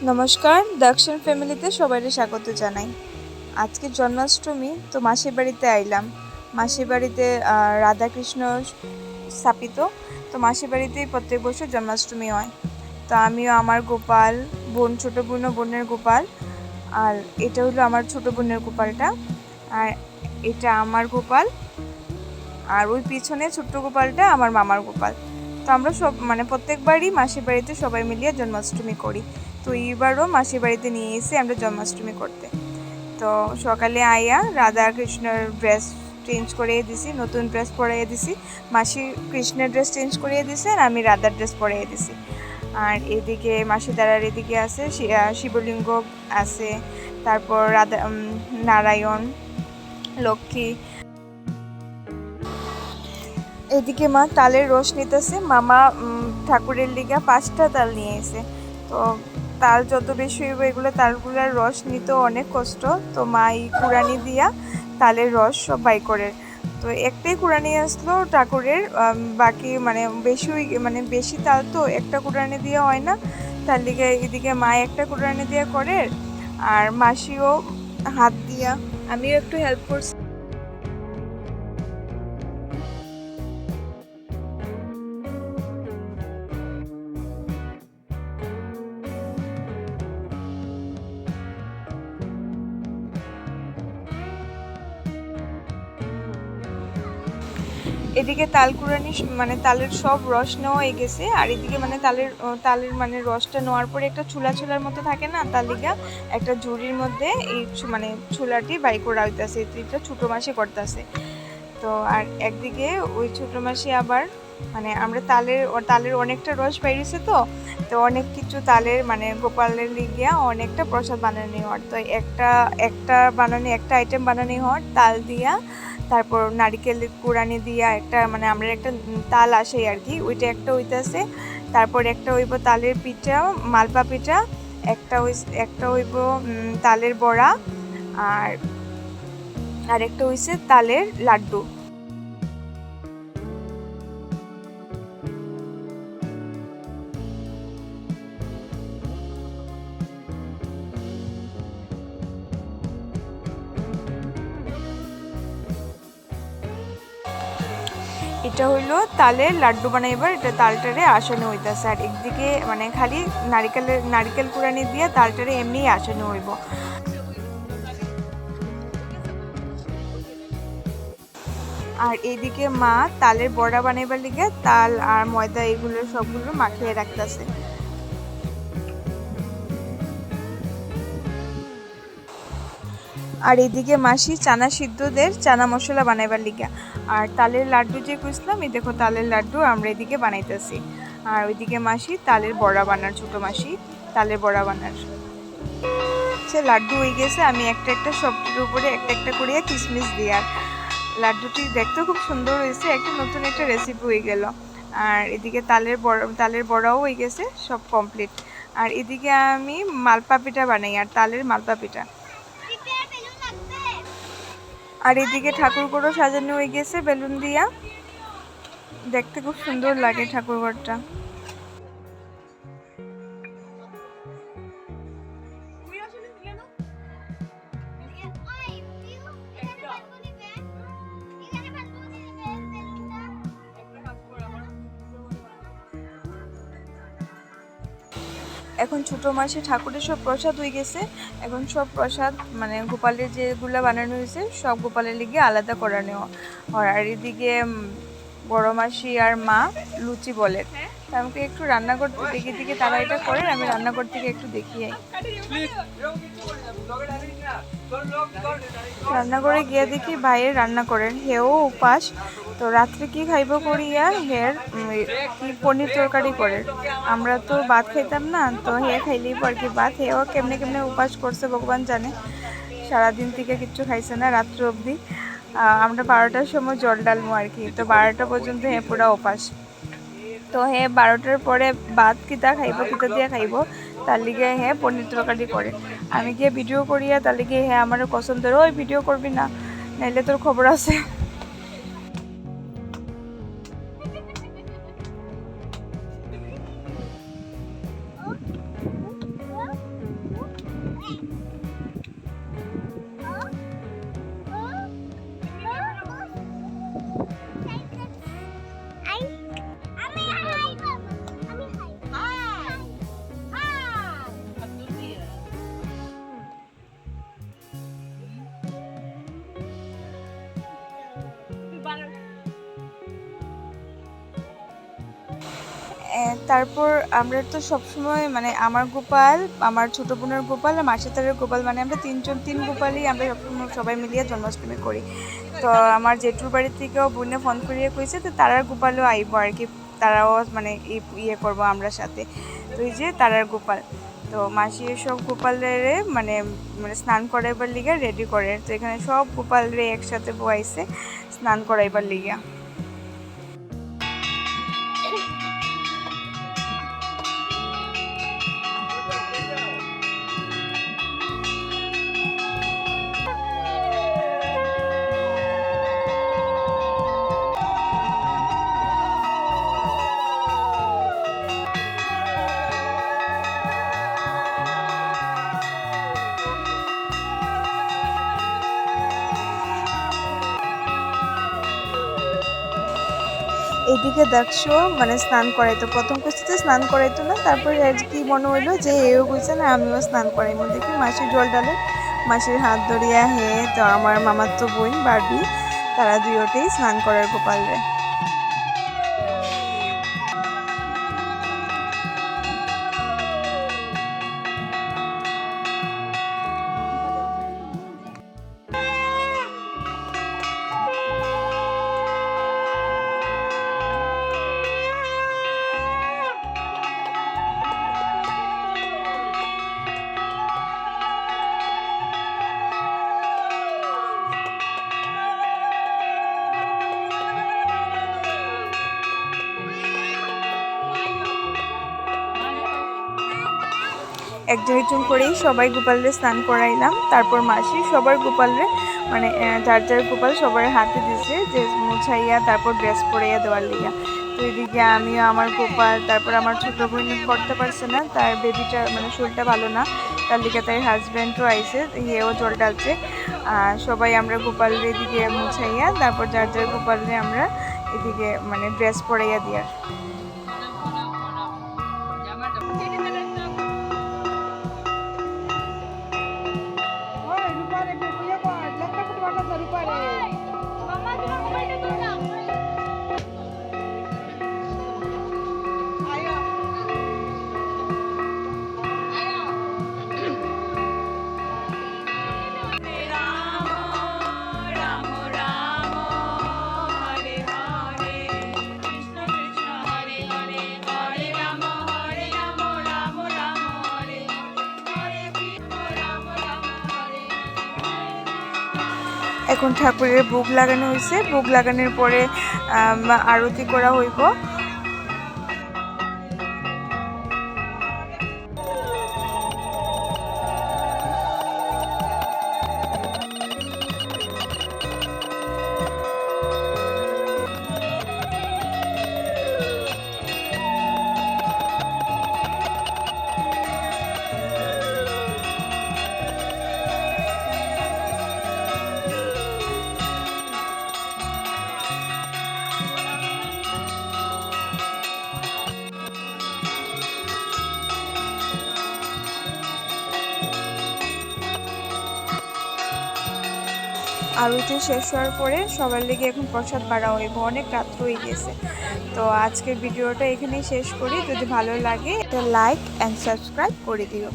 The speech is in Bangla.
নমস্কার, দক্ষিণ ফ্যামিলিতে সবাইকে স্বাগত জানাই। আজকে জন্মাষ্টমী, তো মাসির বাড়িতে আইলাম। মাসির বাড়িতে রাধাকৃষ্ণ স্থাপিত, তো মাসির বাড়িতেই প্রত্যেক বছর জন্মাষ্টমী হয়। তো আমিও আমার গোপাল, ছোটো বোন ও বোনের গোপাল, আর এটা হলো আমার ছোটো বোনের গোপালটা, আর এটা আমার গোপাল, আর ওই পিছনে ছোট্ট গোপালটা আমার মামার গোপাল। তো আমরা সব প্রত্যেকবারই মাসির বাড়িতে সবাই মিলিয়ে জন্মাষ্টমী করি। তো এইবারও মাসির বাড়িতে নিয়ে এসে আমরা জন্মাষ্টমী করতে। তো সকালে আইয়া রাধা কৃষ্ণের ড্রেস চেঞ্জ করিয়ে দিছি, নতুন ড্রেস পরিয়ে দিছি। মাসি কৃষ্ণের ড্রেস চেঞ্জ করিয়ে দিছে আর আমি রাধার ড্রেস পরিয়ে দিছি। আর এদিকে মাসি দাঁড়ার এদিকে আছে শিবলিঙ্গ আছে, তারপর রাধা, নারায়ণ, লক্ষ্মী। এদিকে মা তালের রস নিতেছে। মামা ঠাকুরের লিগা 5টা তাল নিয়ে এসে। তো তাল যত বেশি হইব, এগুলো তালগুলার রস নিতে অনেক কষ্ট। তো মা এই কুড়ানি দিয়া তালের রস সব বাই করে। তো একটাই কুড়ানি আসলো ঠাকুরের, বাকি বেশি তাল, তো একটা কুড়ানি দিয়ে হয় না। তার লিগে এদিকে মা একটা কুড়ানি দিয়া করে, আর মাসিও হাত দিয়া, আমিও একটু হেল্প করছি। এদিকে তাল কুড়ানি তালের সব রস নেওয়া হয়ে গেছে, আর এদিকে তালের রসটা নেওয়ার পরে একটা চুলার মতো থাকে না, তার লিগা একটা ঝুড়ির মধ্যে এই চুলাটি বাই করা হইতেছে। এটা ছোটো মাসি করতেছে। তো আর একদিকে ওই ছোটো মাসি আবার আমরা তালের অনেকটা রস বাইরেছে। তো তো অনেক কিছু তালের গোপালের লিগিয়া অনেকটা প্রসাদ বানানি হওয়ার। তো একটা আইটেম বানানি হওয়ার তাল দিয়া, তারপর নারিকেল কুড়ানি দিয়া একটা আমরা একটা তাল আসে আর কি, ওইটা একটা হইতেছে। তারপর একটা হইব তালের পিঠা, মালপা পিঠা, একটা হইব তালের বড়া, আর একটা হইছে তালের লাড্ডু। এটা হইলো তালের লাড্ডু বানাইবার, এটা তালটারে আসানো হইতেছে। আর একদিকে খালি নারিকেল কুড়ানি দিয়ে তালটারে এমনি আসানো হইব। আর এইদিকে মা তালের বড়া বানাইবার লিগে তাল আর ময়দা এগুলো সবগুলো মাখিয়ে রাখতেছে। আর এদিকে মাসি চানা সিদ্ধদের চানা মশলা বানাইবার লিগা। আর তালের লাড্ডু যে কইছিলাম, এই দেখো তালের লাড্ডু আমরা এদিকে বানাইতেছি। আর ওইদিকে মাসি তালের বড়া বানার, ছোটো মাসি তালের বড়া বানার। সে লাড্ডু হয়ে গেছে, আমি একটা সবটির উপরে একটা করিয়া কিশমিশ দিই। আর লাড্ডুটি দেখতেও খুব সুন্দর হয়েছে, নতুন একটা রেসিপি হয়ে গেল। আর এদিকে তালের বড়াও হয়ে গেছে, সব কমপ্লিট। আর এদিকে আমি মালপা পিঠা বানাই, আর তালের মালপা পিঠা। আর এদিকে ঠাকুরঘরও সাজানো হয়ে গেছে বেলুন দিয়া, দেখতে খুব সুন্দর লাগে ঠাকুরঘরটা। এখন ছোটো মাসে ঠাকুরের সব প্রসাদ হয়ে গেছে। এখন সব প্রসাদ গোপালের যেগুলো বানানো হয়েছে সব গোপালের লিগে আলাদা করানো হয়। আর এদিকে বড় মাসি আর মা লুচি বলে, আমাকে একটু রান্না করতে দেখি, দিকে তারা এটা করে, আমি রান্নাঘর থেকে একটু দেখি। রান্নাঘরে গিয়ে দেখি ভাইয়ের রান্না করেন, হেও উপাস। তো রাত্রে কি খাইব করিয়া হের কি পনির তরকারি করে। আমরা তো ভাত খাইতাম না, তো হে খাইলেই পর কি ভাত। হেও কেমনে উপাস করছে ভগবান জানে, সারাদিন থেকে কিচ্ছু খাইছে না রাত্র অবধি। আমরা 12টার সময় জল ডালমো আর কি, তো 12টা পর্যন্ত হে পুরা উপাস। তো হে 12টার পরে ভাত কিতা খাইব, কিতা দিয়ে খাইব, তার লিগে হে পনির তরকারি করে। আমি গিয়ে ভিডিও করিয়া তার লিগে হে আমার কসম ধরে, ওই ভিডিও করবি না, নাইলে তোর খবর আছে। তারপর আমরা তো সবসময় মানে আমার গোপাল, আমার ছোট বোনের গোপাল আর মাসিতারের গোপাল, মানে আমরা তিন গোপালই আমরা সবসময় সবাই মিলিয়ে জন্মাষ্টমী করি। তো আমার জেঠুর বাড়ি থেকেও বোনে ফোন করিয়ে কইছে তো তারার গোপালও আইব আর কি, তারাও মানে ইয়ে করবো আমরা সাথে। তো এই যে তারার গোপাল, তো মাসি সব গোপালের মানে মানে স্নান করাইবার লিগে রেডি করে। তো এখানে সব গোপালরে একসাথে বয়াইছে স্নান করাইবার লিগে। এইদিকে দেখছো মানে স্নান করাইতো, প্রথম কিস্তিতে স্নান করাইতো না, তারপরে আর কি মনে হইলো যে এও কইছে না আমিও স্নান করাইবো। দেখি মাসির জল ডালে, মাসির হাত ধরিয়া হে তো আমার মামার তো বোন বারবি, তারা দুইটাই স্নান করার গোপালরে। একজন করেই সবাই গোপালরে স্নান করাইলাম। তারপর মাসি সবার গোপালরে মানে যার যার গোপাল সবার হাতে দিছে যে মুছাইয়া তারপর ড্রেস পরাইয়া দেওয়ার লিগা। তো এদিকে আমিও আমার গোপাল, তারপর আমার ছোটো বোন করতে পারছে না, তার বেবিটা মানে শরীরটা ভালো না, তার লিগে তার হাজব্যান্ডও আইসে, ইয়েও জল ডালছে। সবাই আমরা গোপালের এদিকে মুছাইয়া তারপর যার যার গোপালরে আমরা এদিকে মানে ড্রেস পরাইয়া দিয়ার। এখন ঠাকুরের ভোগ লাগানো হয়েছে, ভোগ লাগানোর পরে আরতি করা হইব। আরতি শেষ হওয়ার পরে সবার লেগে এখন প্রসাদ বাড়া হইব, অনেক রাত্র হয়ে গেছে। তো আজকের ভিডিওটা এখানেই শেষ করি, যদি ভালো লাগে তো লাইক অ্যান্ড সাবস্ক্রাইব করে দিও।